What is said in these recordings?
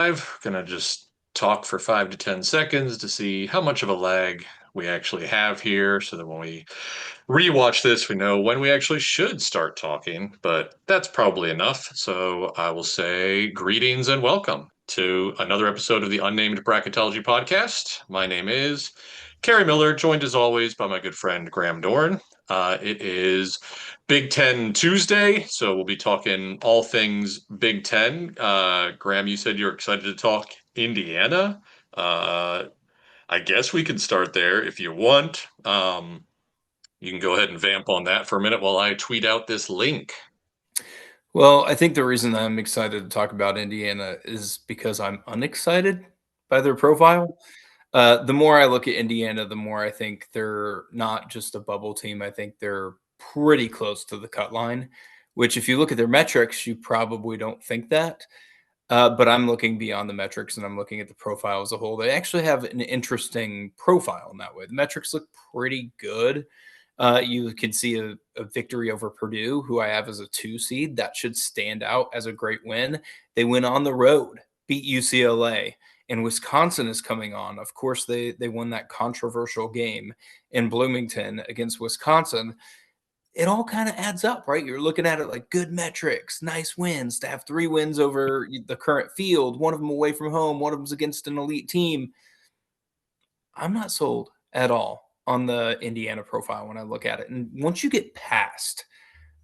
Gonna just talk for 5 to 10 seconds to see how much of a lag we actually have here so that when we rewatch this, we know when we actually should start talking, but that's probably enough. So I will say greetings and welcome to another episode of the Unnamed Bracketology podcast. My name is Kerry Miller, joined as always by my good friend Graham Dorn. It is Big Ten Tuesday, so we'll be talking all things Big Ten. Graham, you said you're excited to talk Indiana. Uh, I guess we can start there if you want. You can go ahead and vamp on that for a minute while I tweet out this link. Well, I think the reason I'm excited to talk about Indiana is because I'm unexcited by their profile. The more I look at Indiana, the more I think they're not just a bubble team. I think they're pretty close to the cut line, which, if you look at their metrics, you probably don't think that. But I'm looking beyond the metrics and I'm looking at the profile as a whole. They actually have an interesting profile in that way. The metrics look pretty good. You can see a victory over Purdue, who I have as a 2 seed. That should stand out as a great win. They went on the road, beat UCLA, and Wisconsin is coming on. Of course, they won that controversial game in Bloomington against Wisconsin. It all kind of adds up, right? You're looking at it like good metrics, nice wins to have 3 wins over the current field, one of them away from home, one of them's against an elite team. I'm not sold at all on the Indiana profile when I look at it. And once you get past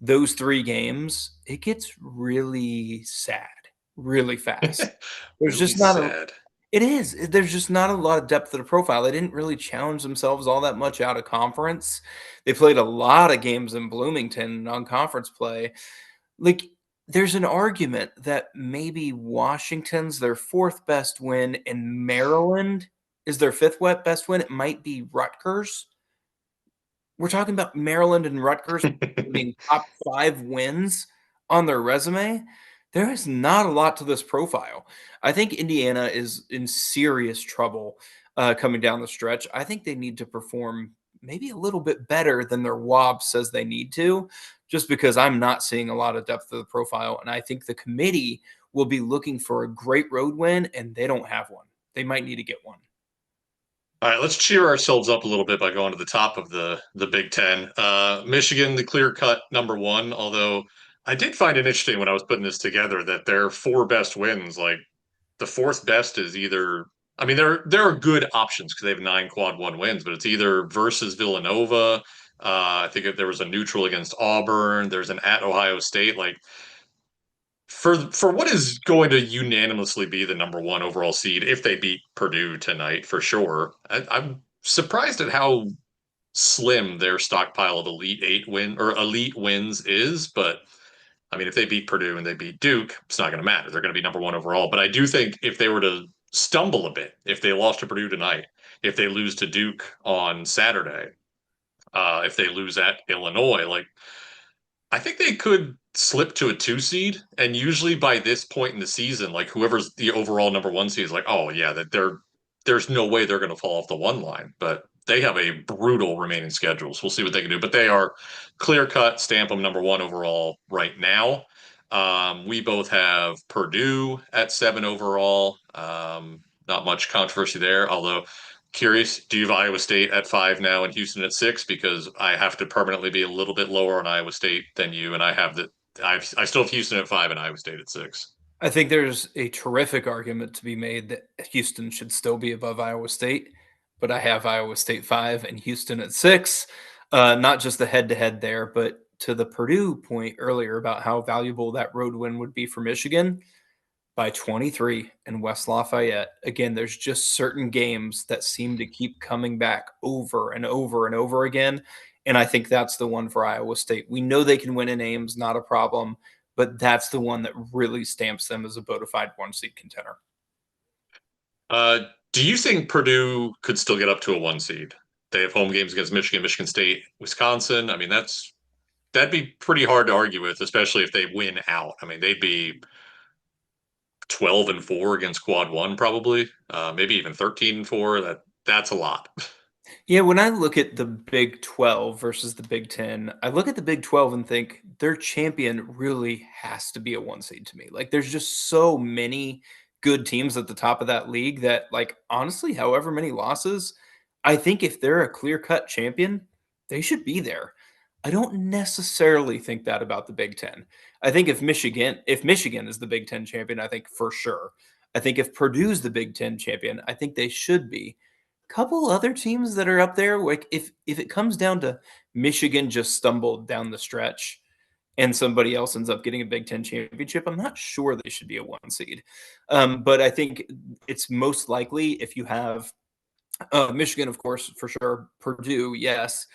those 3 games, it gets really sad really fast. There's Really just not a sad. it is. There's just not a lot of depth to the profile. They didn't really challenge themselves all that much out of conference. They played a lot of games in Bloomington non-conference play. Like, there's an argument that maybe Washington's their 4th best win and Maryland is their 5th best win. It might be Rutgers. We're talking about Maryland and Rutgers being top 5 wins on their resume. There is not a lot to this profile. I think Indiana is in serious trouble coming down the stretch. I think they need to perform maybe a little bit better than their WOB says they need to, just because I'm not seeing a lot of depth of the profile. And I think the committee will be looking for a great road win, and they don't have one. They might need to get one. All right, let's cheer ourselves up a little bit by going to the top of the Big Ten. Michigan, the clear cut number one. Although I did find it interesting when I was putting this together that their 4 best wins, like the 4th best, is either. I mean, there are good options because they have 9 quad 1 wins, but it's either versus Villanova. I think there was a neutral against Auburn. There's an at Ohio State. Like for what is going to unanimously be the number one overall seed if they beat Purdue tonight for sure. I'm surprised at how slim their stockpile of elite wins is, but I mean if they beat Purdue and they beat Duke, it's not going to matter. They're going to be number one overall. But I do think if they were to stumble a bit, if they lost to Purdue tonight, if they lose to Duke on Saturday, if they lose at Illinois, like I think they could slip to a 2 seed, and usually by this point in the season, like whoever's the overall number 1 seed is like, oh yeah, that there's no way they're going to fall off the one line. But they have a brutal remaining schedule, so we'll see what they can do. But they are clear cut, stamp them number one overall right now. We both have Purdue at 7 overall. Not much controversy there, although curious, do you have Iowa State at 5 now and Houston at 6? Because I have to permanently be a little bit lower on Iowa State than you, and I still have Houston at 5 and Iowa State at 6. I think there's a terrific argument to be made that Houston should still be above Iowa State, but I have Iowa State 5 and Houston at 6. Not just the head to head there, but to the Purdue point earlier about how valuable that road win would be for Michigan by 23 in West Lafayette. Again, there's just certain games that seem to keep coming back over and over and over again. And I think that's the one for Iowa State. We know they can win in Ames, not a problem, but that's the one that really stamps them as a bona fide 1 seed contender. Uh, do you think Purdue could still get up to a 1 seed? They have home games against Michigan, Michigan State, Wisconsin. I mean, that'd be pretty hard to argue with, especially if they win out. I mean, they'd be 12-4 against quad one, probably, maybe even 13-4. That's a lot. Yeah, when I look at the Big 12 versus the Big 10, I look at the Big 12 and think their champion really has to be a 1 seed to me. Like, there's just so many good teams at the top of that league that, like, honestly, however many losses, I think if they're a clear-cut champion, they should be there. I don't necessarily think that about the Big Ten. I think if Michigan is the Big Ten champion, I think for sure. I think if Purdue's the Big Ten champion, I think they should be. Couple other teams that are up there, like if it comes down to Michigan just stumbled down the stretch and somebody else ends up getting a Big Ten championship, I'm not sure they should be a one seed. But I think it's most likely if you have Michigan, of course, for sure. Purdue, yes.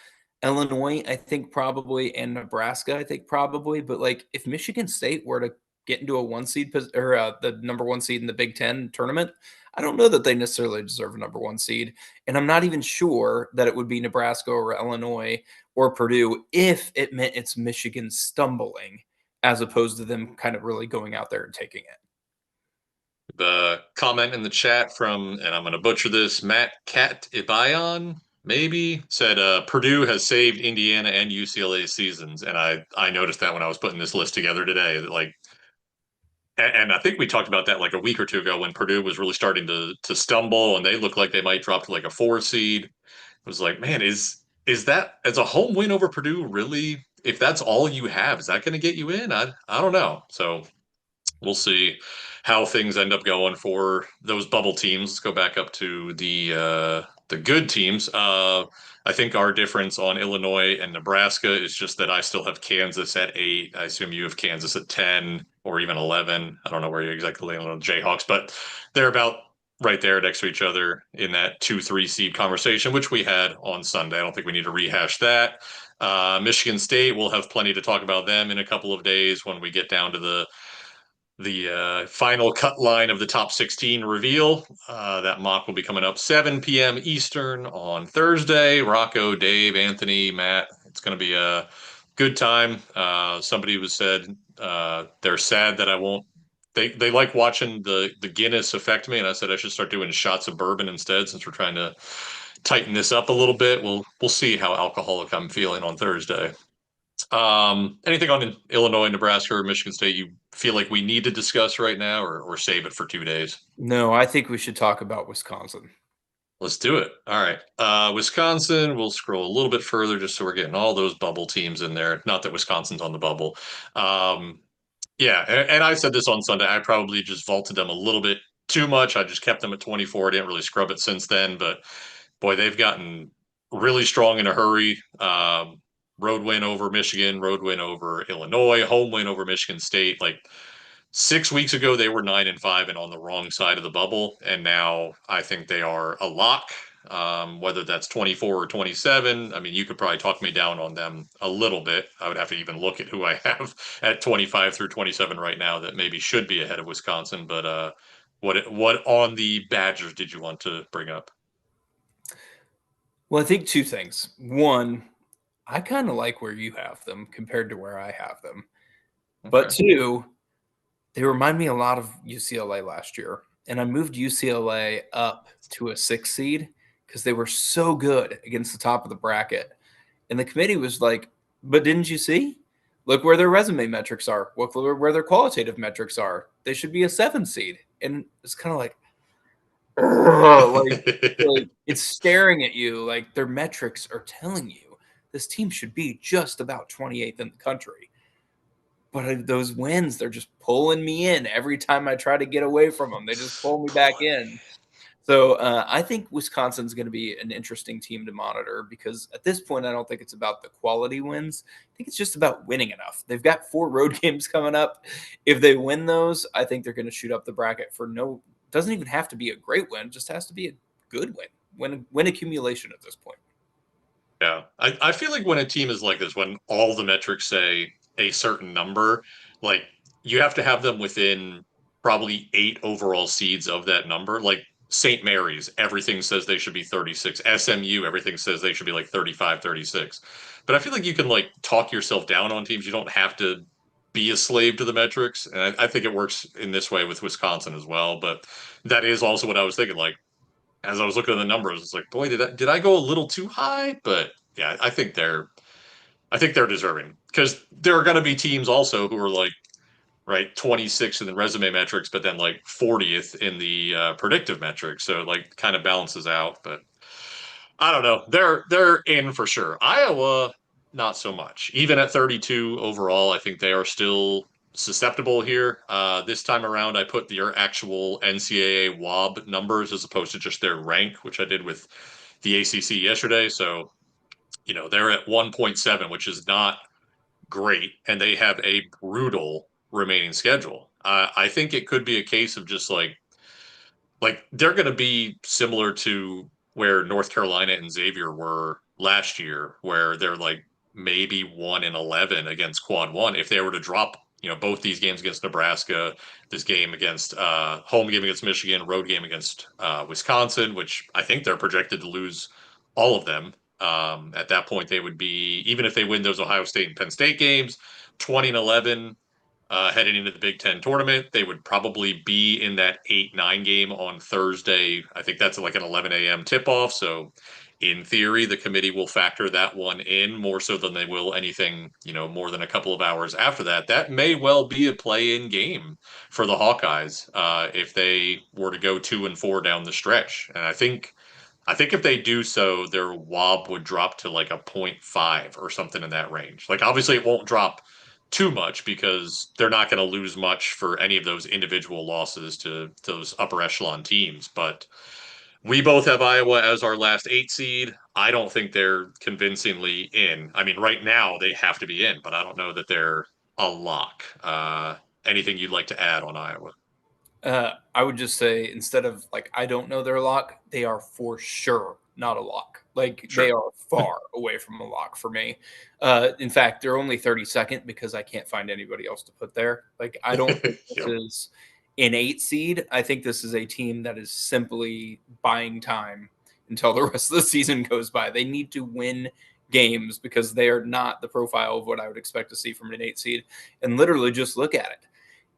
Illinois, I think probably, and Nebraska, I think probably. But like, if Michigan State were to get into a one seed or the number one seed in the Big Ten tournament, I don't know that they necessarily deserve a number one seed. And I'm not even sure that it would be Nebraska or Illinois or Purdue if it meant it's Michigan stumbling as opposed to them kind of really going out there and taking it. The comment in the chat from, and I'm going to butcher this, Matt Cat Ibayon, maybe, said Purdue has saved Indiana and UCLA seasons. And I noticed that when I was putting this list together today. That, like, and I think we talked about that like a week or two ago when Purdue was really starting to stumble and they looked like they might drop to like a 4 seed. It was like, man, is that as a home win over Purdue really? If that's all you have, is that going to get you in? I don't know. So we'll see how things end up going for those bubble teams. Let's go back up to the good teams. I think our difference on Illinois and Nebraska is just that I still have Kansas at 8. I assume you have Kansas at 10 or even 11. I don't know where you exactly land on the Jayhawks, but they're about right there next to each other in that 2-3 seed conversation, which we had on Sunday. I don't think we need to rehash that. Michigan State, we'll have plenty to talk about them in a couple of days when we get down to the final cut line of the top 16 reveal. That mock will be coming up 7 p.m. Eastern on Thursday. Rocco, Dave, Anthony, Matt. It's going to be a good time. Somebody was said they're sad that I won't. They like watching the Guinness affect me, and I said I should start doing shots of bourbon instead since we're trying to tighten this up a little bit. We'll see how alcoholic I'm feeling on Thursday. Anything on Illinois, Nebraska, or Michigan State you feel like we need to discuss right now, or save it for 2 days? No, I think we should talk about Wisconsin. Let's do it. All right. Wisconsin, we'll scroll a little bit further just so we're getting all those bubble teams in there. Not that Wisconsin's on the bubble. Um, yeah, and I said this on Sunday. I probably just vaulted them a little bit too much. I just kept them at 24. I didn't really scrub it since then, but boy, they've gotten really strong in a hurry. Road win over Michigan, road win over Illinois, home win over Michigan State. Like 6 weeks ago, they were 9-5 and on the wrong side of the bubble, and now I think they are a lock. Whether that's 24 or 27, I mean, you could probably talk me down on them a little bit. I would have to even look at who I have at 25 through 27 right now that maybe should be ahead of Wisconsin. But what on the Badgers did you want to bring up? Well, I think two things. One, I kind of like where you have them compared to where I have them. But Okay. two, they remind me a lot of UCLA last year. And I moved UCLA up to a 6 seed because they were so good against the top of the bracket. And the committee was like, but didn't you see? Look where their resume metrics are. Look where their qualitative metrics are. They should be a 7 seed. And it's kind of like, like it's staring at you like their metrics are telling you this team should be just about 28th in the country. But those wins, they're just pulling me in every time I try to get away from them. They just pull me back in. So I think Wisconsin's going to be an interesting team to monitor because at this point, I don't think it's about the quality wins. I think it's just about winning enough. They've got 4 road games coming up. If they win those, I think they're going to shoot up the bracket for no. Doesn't even have to be a great win; just has to be a good win. Win accumulation at this point. Yeah. I feel like when a team is like this, when all the metrics say a certain number, like you have to have them within probably 8 overall seeds of that number. Like St. Mary's, everything says they should be 36. SMU, everything says they should be like 35, 36. But I feel like you can like talk yourself down on teams. You don't have to be a slave to the metrics. And I think it works in this way with Wisconsin as well. But that is also what I was thinking. Like, as I was looking at the numbers, it's like, boy, did I go a little too high? But yeah, I think they're deserving because there are going to be teams also who are like right? 26 in the resume metrics, but then like 40th in the predictive metrics. So like kind of balances out. But I don't know. They're in for sure. Iowa, not so much. Even at 32 overall, I think they are still susceptible here. This time around, I put their actual NCAA WOB numbers as opposed to just their rank, which I did with the ACC yesterday. So they're at 1.7, which is not great, and they have a brutal remaining schedule. I think it could be a case of just like they're going to be similar to where North Carolina and Xavier were last year, where they're like maybe 1-11 against quad one. If they were to drop, both these games against Nebraska, this game against home game against Michigan, road game against Wisconsin, which I think they're projected to lose all of them. At that point, they would be, even if they win those Ohio State and Penn State games, 20-11 heading into the Big Ten tournament. They would probably be in that 8-9 game on Thursday. I think that's like an 11 a.m. tip off. So, in theory, the committee will factor that one in more so than they will anything, more than a couple of hours after that. That may well be a play in game for the Hawkeyes if they were to go 2-4 down the stretch. And I think if they do so, their WOB would drop to like a point 0.5 or something in that range. Like obviously it won't drop too much because they're not going to lose much for any of those individual losses to those upper echelon teams. But we both have Iowa as our last 8 seed. I don't think they're convincingly in. I mean, right now they have to be in, but I don't know that they're a lock. Anything you'd like to add on Iowa? I would just say instead of like I don't know their lock, they are for sure not a lock. Like they Sure. are far away from a lock for me. In fact, they're only 32nd because I can't find anybody else to put there. Like I don't think this Yep. is an 8 seed. I think this is a team that is simply buying time until the rest of the season goes by. They need to win games because they are not the profile of what I would expect to see from an 8 seed. And literally just look at it.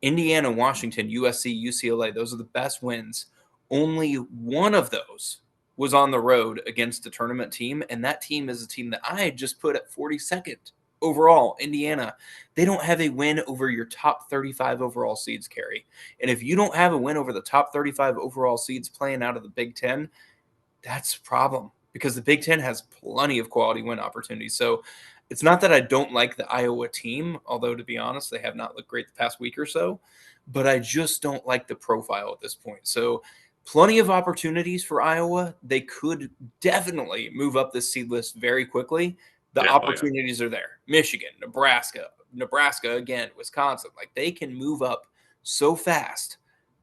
Indiana, Washington, USC, UCLA, those are the best wins. Only one of those was on the road against a tournament team, and that team is a team that I had just put at 42nd overall. Indiana, they don't have a win over your top 35 overall seeds, Kerry. And if you don't have a win over the top 35 overall seeds playing out of the Big Ten, that's a problem because the Big Ten has plenty of quality win opportunities. So it's not that I don't like the Iowa team, although to be honest, they have not looked great the past week or so, but I just don't like the profile at this point. So plenty of opportunities for Iowa. They could definitely move up this seed list very quickly. The Yeah. Oh yeah. opportunities are there. Michigan, Nebraska again, Wisconsin, like they can move up so fast.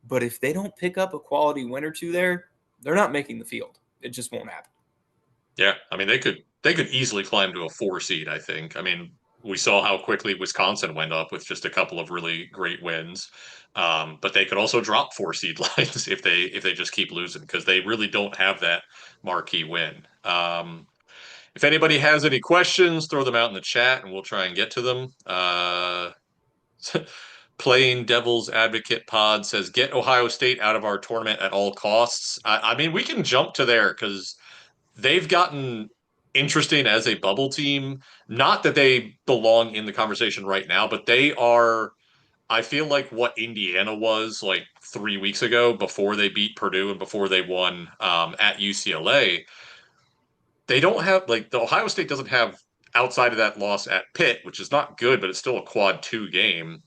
But if they don't pick up a quality win or two there, they're not making the field. It just won't happen. Yeah, I mean they could easily climb to a 4 seed, I think. I mean, we saw how quickly Wisconsin went up with just a couple of really great wins. But they could also drop 4 seed lines if they just keep losing because they really don't have that marquee win. If anybody has any questions, throw them out in the chat and we'll try and get to them. Playing Devil's Advocate Pod says, get Ohio State out of our tournament at all costs. I mean, we can jump to there because they've gotten interesting as a bubble team. Not that they belong in the conversation right now, but they are, I feel like what Indiana was like 3 weeks ago before they beat Purdue and before they won at UCLA. They don't have, like, the Ohio State doesn't have, outside of that loss at Pitt, which is not good, but it's still a quad two game.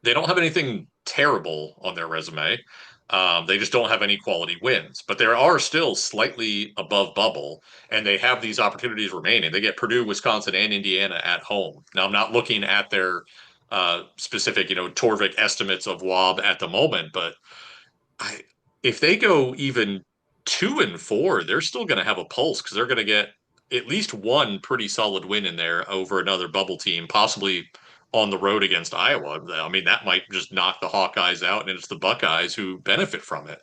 They don't have anything terrible on their resume. They just don't have any quality wins, but there are still slightly above bubble, and they have these opportunities remaining. They get Purdue, Wisconsin, and Indiana at home. Now, I'm not looking at their specific, Torvik estimates of WOB at the moment, but I, if they go even 2-4, they're still going to have a pulse because they're going to get at least one pretty solid win in there over another bubble team, possibly on the road against Iowa. I mean, that might just knock the Hawkeyes out, and it's the Buckeyes who benefit from it.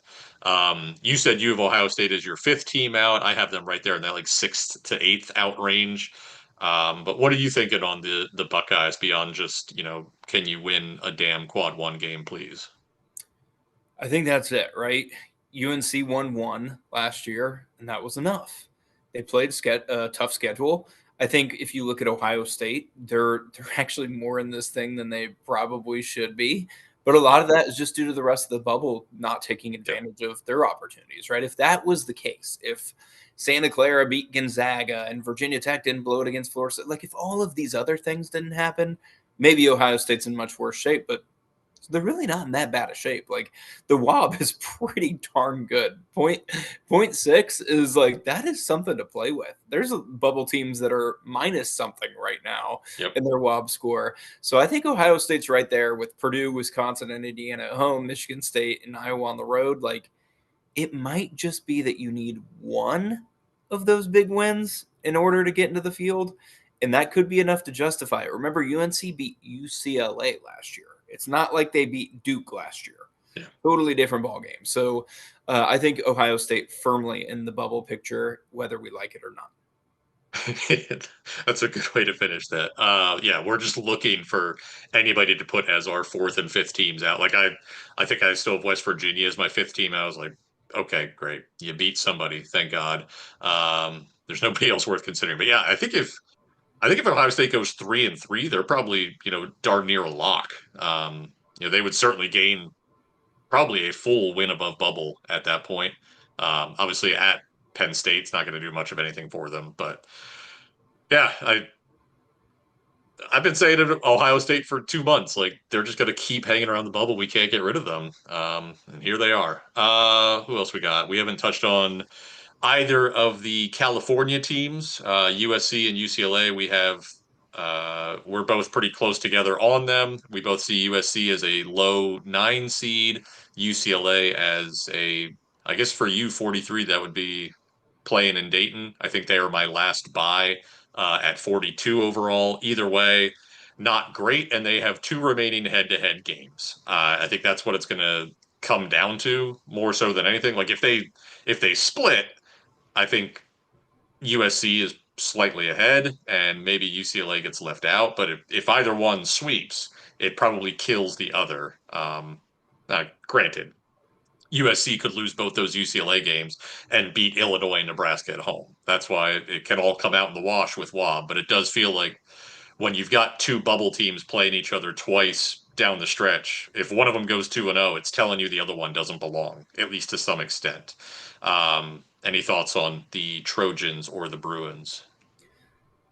You said you have Ohio State as your fifth team out. I have them right there in that like sixth to eighth out range. But what are you thinking on the Buckeyes beyond just, can you win a damn quad one game, please? I think that's it, right? UNC won one last year, and that was enough. They played a tough schedule. I think if you look at Ohio State, they're actually more in this thing than they probably should be. But a lot Yep. of that is just due to the rest of the bubble not taking Yep. advantage of their opportunities, right? If that was the case, if Santa Clara beat Gonzaga and Virginia Tech didn't blow it against Florida State, like if all of these other things didn't happen, maybe Ohio State's in much worse shape. But they're really not in that bad of shape. Like the Wob is pretty darn good. Point six is like that is something to play with. There's bubble teams that are minus something right now Yep. in their Wob score. So I think Ohio State's right there with Purdue, Wisconsin, and Indiana at home, Michigan State and Iowa on the road. Like it might just be that you need one of those big wins in order to get into the field. And that could be enough to justify it. Remember, UNC beat UCLA last year. It's not like they beat Duke last year. Yeah. Totally different ball game. So I think Ohio State firmly in the bubble picture, whether we like it or not. That's a good way to finish that. Yeah, we're just looking for anybody to put as our fourth and fifth teams out. Like I think I still have West Virginia as my fifth team. I was like, okay, great, you beat somebody, thank God. There's nobody else worth considering. But yeah, I think if Ohio State goes 3-3, they're probably darn near a lock. They would certainly gain probably a full win above bubble at that point. Obviously, at Penn State's not going to do much of anything for them, but yeah, I've been saying it Ohio State for 2 months. Like they're just going to keep hanging around the bubble. We can't get rid of them. And here they are. Who else we got? We haven't touched on either of the California teams, USC and UCLA. We're both pretty close together on them. We both see USC as a low 9 seed, UCLA as I guess for you 43, that would be playing in Dayton. I think they are my last buy at 42 overall. Either way, not great, and they have two remaining head-to-head games. I think that's what it's going to come down to more so than anything. Like if they split, I think USC is slightly ahead, and maybe UCLA gets left out. But if either one sweeps, it probably kills the other. Granted, USC could lose both those UCLA games and beat Illinois and Nebraska at home. That's why it can all come out in the wash with Wob. But it does feel like when you've got two bubble teams playing each other twice down the stretch, if one of them goes 2-0, it's telling you the other one doesn't belong, at least to some extent. Any thoughts on the Trojans or the Bruins?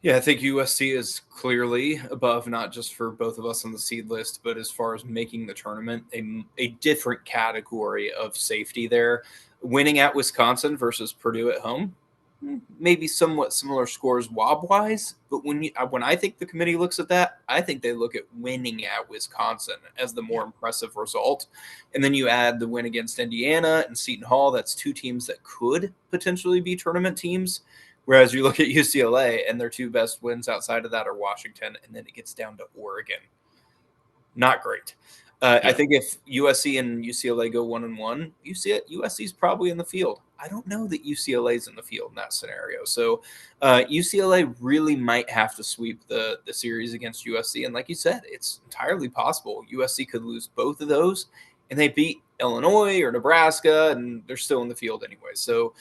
Yeah, I think USC is clearly above, not just for both of us on the seed list, but as far as making the tournament, a different category of safety there. Winning at Wisconsin versus Purdue at home, maybe somewhat similar scores wob wise, but when I think the committee looks at that, I think they look at winning at Wisconsin as the more Yeah. impressive result. And then you add the win against Indiana and Seton Hall. That's two teams that could potentially be tournament teams. Whereas you look at UCLA and their two best wins outside of that are Washington, and then it gets down to Oregon. Not great. I Yeah. think if USC and UCLA go 1-1, USC is probably in the field. I don't know that UCLA is in the field in that scenario. So UCLA really might have to sweep the series against USC. And like you said, it's entirely possible USC could lose both of those, and they beat Illinois or Nebraska, and they're still in the field anyway. So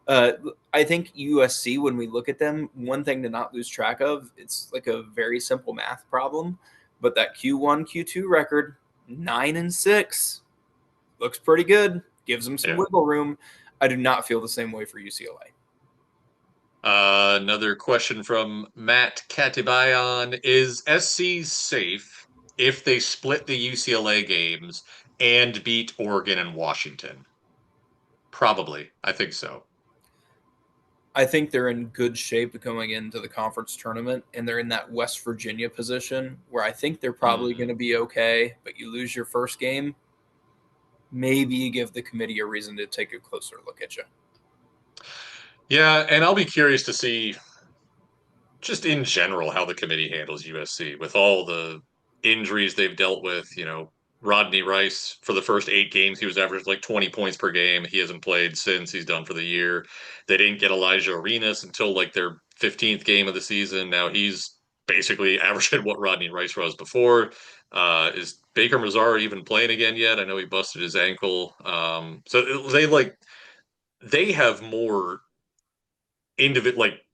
uh, I think USC, when we look at them, one thing to not lose track of, it's like a very simple math problem, but that Q1, Q2 record, 9-6, looks pretty good, gives them some Yeah. wiggle room. I do not feel the same way for UCLA. Another question from Matt Katibayan. Is SC safe if they split the UCLA games and beat Oregon and Washington? Probably. I think so. I think they're in good shape going into the conference tournament, and they're in that West Virginia position where I think they're probably going Hmm. to be okay. But you lose your first game, maybe you give the committee a reason to take a closer look at you. Yeah, and I'll be curious to see just in general how the committee handles USC with all the injuries they've dealt with. Rodney Rice for the first 8 games, he was averaged like 20 points per game. He hasn't played since. He's done for the year. They didn't get Elijah Arenas until like their 15th game of the season. Now he's basically averaging what Rodney Rice was before. Is Baker Mazzara even playing again yet? I know he busted his ankle. So they have more individual like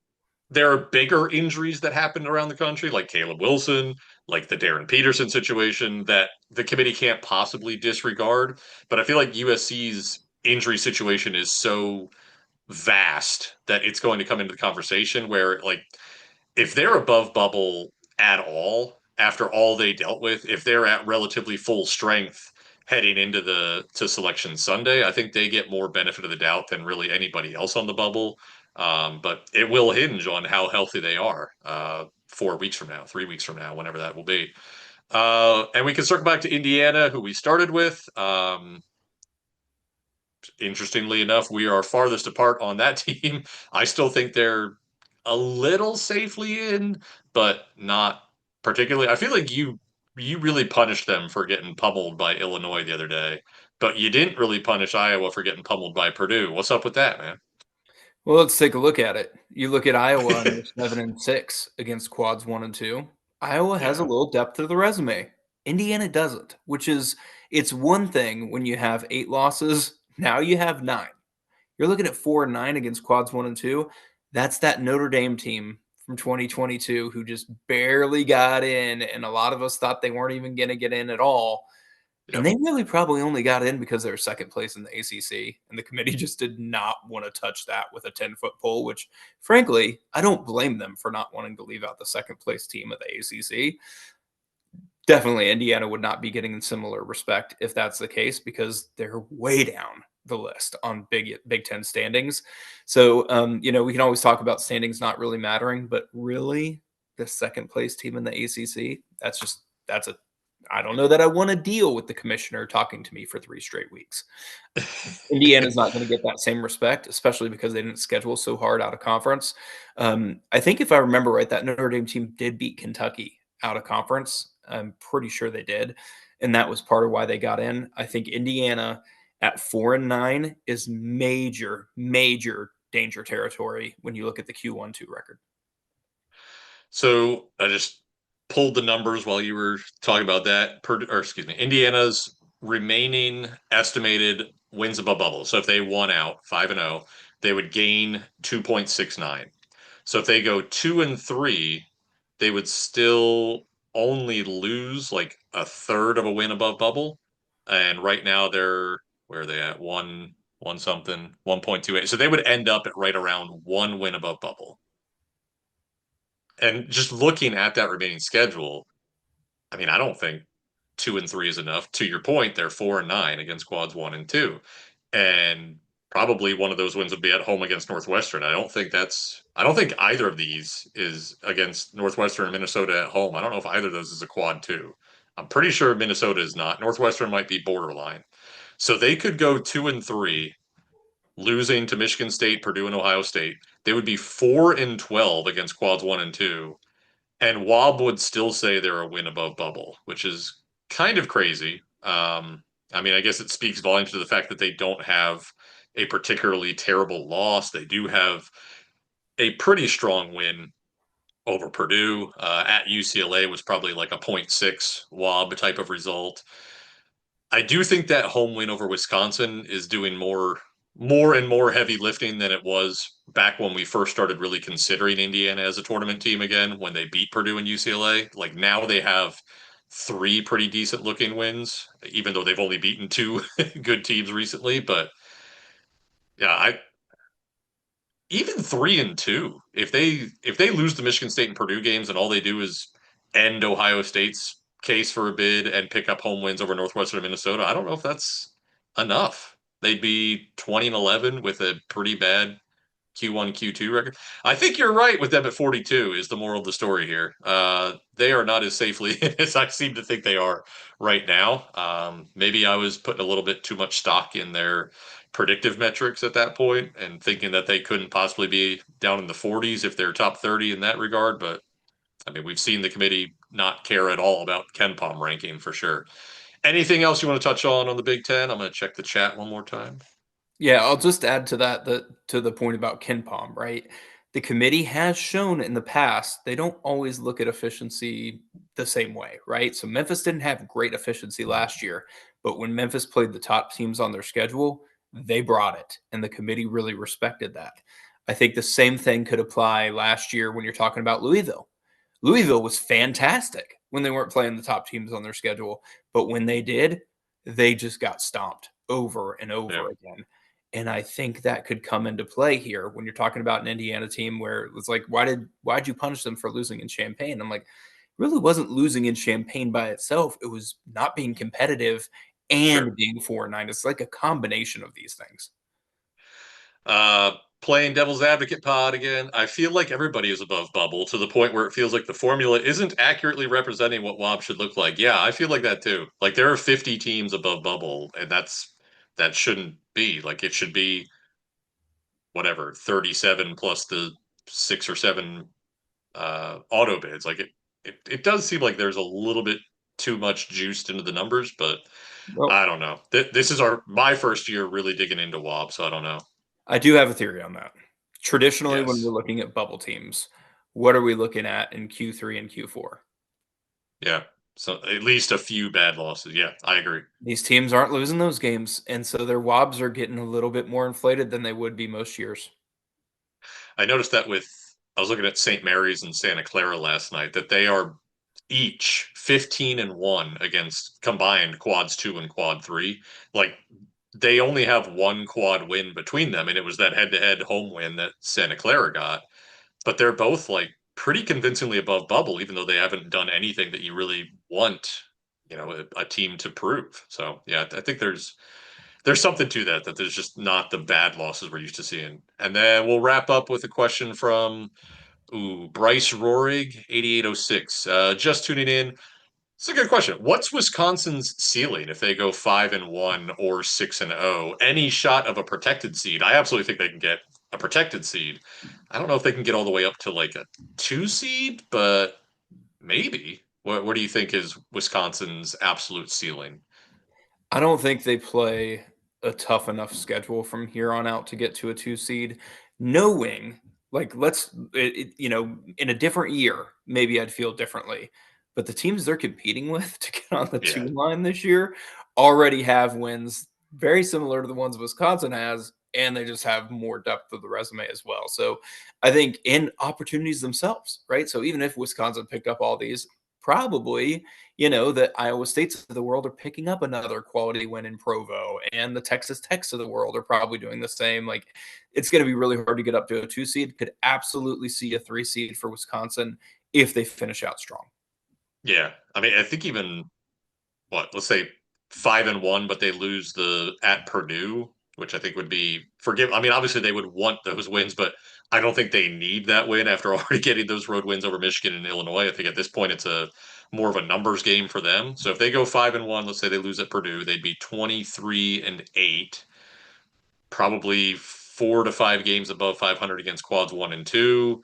there are bigger injuries that happened around the country, like Caleb Wilson, like the Darren Peterson situation, that the committee can't possibly disregard. But I feel like USC's injury situation is so vast that it's going to come into the conversation where, like, if they're above bubble at all after all they dealt with, if they're at relatively full strength heading into the to selection Sunday, I think they get more benefit of the doubt than really anybody else on the bubble. But it will hinge on how healthy they are 4 weeks from now, 3 weeks from now, whenever that will be. And we can circle back to Indiana, who we started with. Interestingly enough, we are farthest apart on that team. I still think they're a little safely in, but not particularly. I feel like you really punished them for getting pummeled by Illinois the other day, but you didn't really punish Iowa for getting pummeled by Purdue. What's up with that, man? Well, let's take a look at it. You look at Iowa and they're 7-6 against quads 1 and 2. Iowa has a Yeah. little depth to the resume. Indiana doesn't, which is it's one thing when you have 8 losses. Now you have 9. You're looking at 4-9 against quads 1 and 2. That's that Notre Dame team from 2022 who just barely got in, and a lot of us thought they weren't even going to get in at all. And Yep. they really probably only got in because they were second place in the ACC, and the committee just did not want to touch that with a 10-foot pole, which, frankly, I don't blame them for not wanting to leave out the second place team of the ACC. Definitely, Indiana would not be getting similar respect if that's the case because they're way down the list on Big Ten standings. So, we can always talk about standings not really mattering, but really, the second place team in the ACC, that's a I don't know that I want to deal with the commissioner talking to me for 3 straight weeks. Indiana's not going to get that same respect, especially because they didn't schedule so hard out of conference. I think if I remember right, that Notre Dame team did beat Kentucky out of conference. I'm pretty sure they did, and that was part of why they got in. I think Indiana at 4-9 is major, major danger territory when you look at the Q1-2 record. So I just pulled the numbers while you were talking about that. Or excuse me, Indiana's remaining estimated wins above bubble. So if they won out 5-0, they would gain 2.69. So if they go 2-3, they would still only lose like a third of a win above bubble. And right now they're where are they at? One something, 1.28. So they would end up at right around 1 win above bubble. And just looking at that remaining schedule, I mean, I don't think 2-3 is enough. To your point, they're 4-9 against quads 1 and 2. And probably one of those wins would be at home against Northwestern. I don't think either of these is against Northwestern and Minnesota at home. I don't know if either of those is a quad 2. I'm pretty sure Minnesota is not. Northwestern might be borderline. So they could go 2-3, losing to Michigan State, Purdue, and Ohio State. They would be 4-12 against quads 1 and 2. And Wob would still say they're a win above bubble, which is kind of crazy. I mean, I guess it speaks volumes to the fact that they don't have a particularly terrible loss. They do have a pretty strong win over Purdue. At UCLA was probably like a point 0.6 Wob type of result. I do think that home win over Wisconsin is doing more and more heavy lifting than it was back when we first started really considering Indiana as a tournament team again when they beat Purdue and UCLA. Like now they have three pretty decent looking wins, even though they've only beaten two good teams recently. But yeah, I even 3-2. If they lose the Michigan State and Purdue games and all they do is end Ohio State's case for a bid and pick up home wins over Northwestern and Minnesota, I don't know if that's enough. They'd be 20-11 with a pretty bad Q1, Q2 record. I think you're right with them at 42 is the moral of the story here. They are not as safely as I seem to think they are right now. Maybe I was putting a little bit too much stock in their predictive metrics at that point and thinking that they couldn't possibly be down in the 40s if they're top 30 in that regard. But I mean, we've seen the committee not care at all about Ken Palm ranking for sure. Anything else you want to touch on the Big Ten? I'm going to check the chat one more time. Yeah, I'll just add to that to the point about Ken Palm, right? The committee has shown in the past they don't always look at efficiency the same way, right? So Memphis didn't have great efficiency last year, but when Memphis played the top teams on their schedule, they brought it, and the committee really respected that. I think the same thing could apply last year when you're talking about Louisville. Louisville was fantastic when they weren't playing the top teams on their schedule, but when they did, they just got stomped over and Yeah. over again. And I think that could come into play here when you're talking about an Indiana team where it's like, why'd you punish them for losing in Champaign? I'm like, it really wasn't losing in Champaign by itself. It was not being competitive Sure. and being 4-9. It's like a combination of these things. Uh, Playing devil's advocate pod again. I feel like everybody is above bubble to the point where it feels like the formula isn't accurately representing what WOB should look like. Yeah, I feel like that too. Like there are 50 teams above bubble, and that shouldn't be. Like it should be whatever, 37 plus the six or seven auto bids. Like it does seem like there's a little bit too much juiced into the numbers, but Well, I don't know. This is my first year really digging into WOB, so I don't know. I do have a theory on that. Traditionally, when we're Yes. looking at bubble teams, what are we looking at in Q3 and Q4? Yeah. So at least a few bad losses. Yeah, I agree. These teams aren't losing those games, and so their wobs are getting a little bit more inflated than they would be most years. I noticed that I was looking at St. Mary's and Santa Clara last night that they are each 15-1 against combined quads 2 and quad 3. Like they only have one quad win between them, and it was that head-to-head home win that Santa Clara got. But they're both like pretty convincingly above bubble, even though they haven't done anything that you really want, a team to prove. So yeah, I think there's something to that there's just not the bad losses we're used to seeing. And then we'll wrap up with a question from Bryce Rorig, 8806. Just tuning in. It's a good question. What's Wisconsin's ceiling if they go 5-1 or 6-0? Any shot of a protected seed? I absolutely think they can get a protected seed. I don't know if they can get all the way up to like a 2 seed, but maybe. What do you think is Wisconsin's absolute ceiling? I don't think they play a tough enough schedule from here on out to get to a 2 seed, knowing, like, in a different year, maybe I'd feel differently, but the teams they're competing with to get on the Yeah. 2 line this year already have wins very similar to the ones Wisconsin has, and they just have more depth of the resume as well. So, I think in opportunities themselves, right? So even if Wisconsin picked up all these, probably the Iowa States of the world are picking up another quality win in Provo, and the Texas Techs of the world are probably doing the same. Like, it's going to be really hard to get up to a 2 seed. Could absolutely see a 3 seed for Wisconsin if they finish out strong. Yeah. I mean, I think even let's say 5-1, but they lose the at Purdue, which I think would be forgive. I mean, obviously they would want those wins, but I don't think they need that win after already getting those road wins over Michigan and Illinois. I think at this point it's a more of a numbers game for them. So if they go 5-1, let's say they lose at Purdue, they'd be 23-8, probably 4 to 5 games above 500 against quads 1 and 2.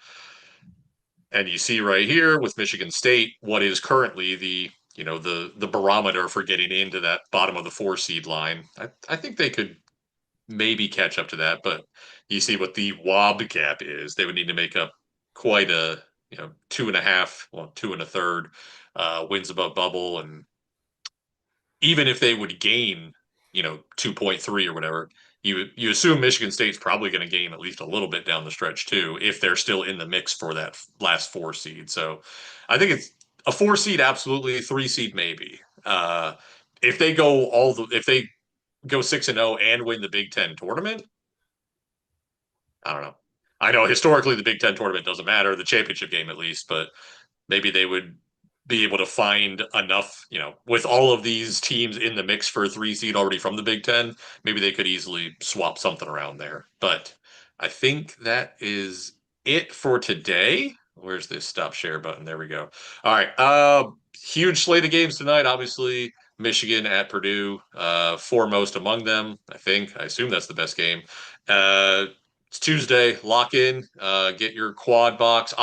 And you see right here with Michigan State what is currently the barometer for getting into that bottom of the 4 seed line. I think they could maybe catch up to that, but you see what the wob gap is. They would need to make up quite a 2.5, well, 2 1/3 wins above bubble, and even if they would gain, 2.3 or whatever, you assume Michigan State's probably going to gain at least a little bit down the stretch too, if they're still in the mix for that last 4 seed. So I think it's a 4 seed, absolutely, 3 seed, maybe. If they go if they go 6-0 and win the Big Ten tournament, I don't know. I know historically the Big Ten tournament doesn't matter, the championship game at least, but maybe they would be able to find enough, with all of these teams in the mix for a 3 seed already from the Big Ten, maybe they could easily swap something around there. But I think that is it for today. Where's this stop share button? There we go. All right. Huge slate of games tonight. Obviously, Michigan at Purdue, foremost among them. I assume that's the best game. It's Tuesday. Lock in. Get your quad box.